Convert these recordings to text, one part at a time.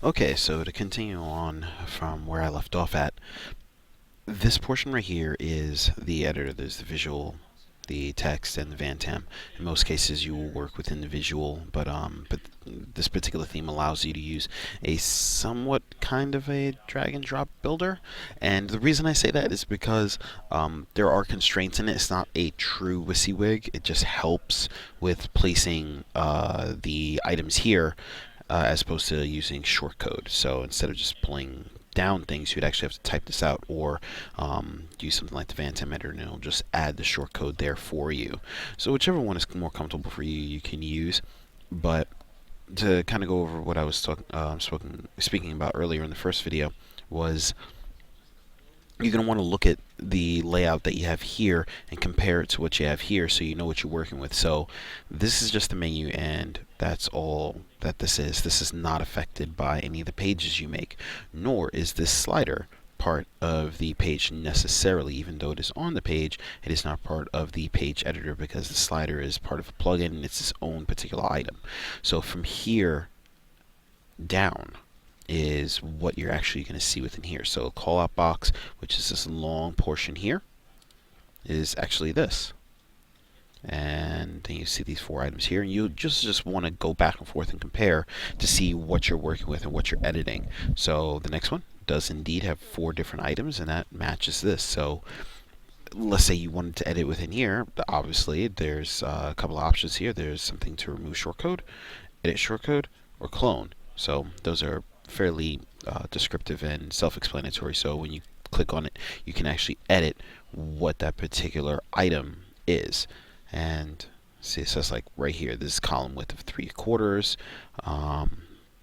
Okay, so to continue on from where I left off at, this portion right here is the editor. There's the visual, the text, and the VanTam. In most cases, you will work within the visual, but this particular theme allows you to use a somewhat kind of a drag and drop builder. And the reason I say that is because there are constraints in it. It's not a true WYSIWYG. It just helps with placing the items here as opposed to using shortcode. So instead of just pulling down things, you'd actually have to type this out or use something like the VanTam editor, and it'll just add the shortcode there for you. So whichever one is more comfortable for you, you can use. But to kind of go over what I was speaking about earlier in the first video was you're going to want to look at the layout that you have here and compare it to what you have here so you know what you're working with. So this is just the menu, and that's all that this is. This is not affected by any of the pages you make, nor is this slider part of the page necessarily. Even though it is on the page, it is not part of the page editor because the slider is part of a plugin and it's its own particular item. So from here down is what you're actually going to see within here. So a call out box, which is this long portion here, is actually this. And then you see these 4 items here, and you just want to go back and forth and compare to see what you're working with and what you're editing. So the next one does indeed have 4 different items, and that matches this. So let's say you wanted to edit within here. Obviously, there's a couple of options here. There's something to remove shortcode, edit shortcode, or clone. So those are fairly descriptive and self-explanatory. So when you click on it, you can actually edit what that particular item is. And see, it says like right here, this is column width of 3/4.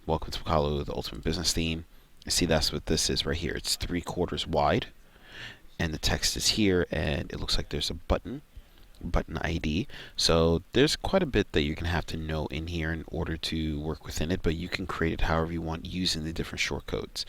Welcome to Kahlo, the ultimate business theme. See, that's what this is right here. It's 3/4 wide, and the text is here, and it looks like there's a button ID. So there's quite a bit that you're going to have to know in here in order to work within it, but you can create it however you want using the different shortcodes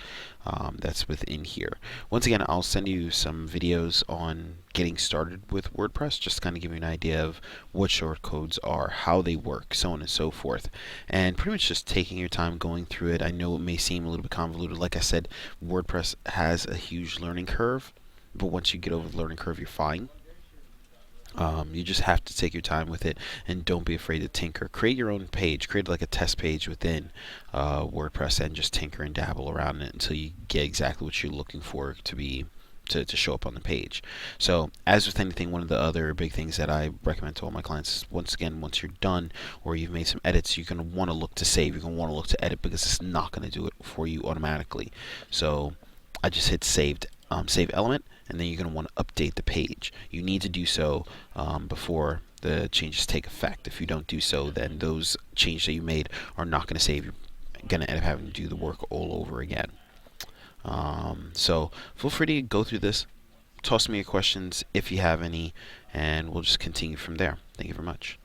that's within here. Once again, I'll send you some videos on getting started with WordPress, just to kind of give you an idea of what shortcodes are, how they work, so on and so forth, and pretty much just taking your time going through it. I know it may seem a little bit convoluted. Like I said, WordPress has a huge learning curve, but once you get over the learning curve, you're fine. You just have to take your time with it, and don't be afraid to tinker. Create your own page. Create like a test page within WordPress, and just tinker and dabble around it until you get exactly what you're looking for to show up on the page. So as with anything, one of the other big things that I recommend to all my clients is, once again, once you're done or you've made some edits, you're going to want to look to save. You're going to want to look to edit, because it's not going to do it for you automatically. So I just hit save element, and then you're going to want to update the page. You need to do so before the changes take effect. If you don't do so, then those changes that you made are not going to save. You're going to end up having to do the work all over again. So feel free to go through this, toss me your questions if you have any, and we'll just continue from there. Thank you very much.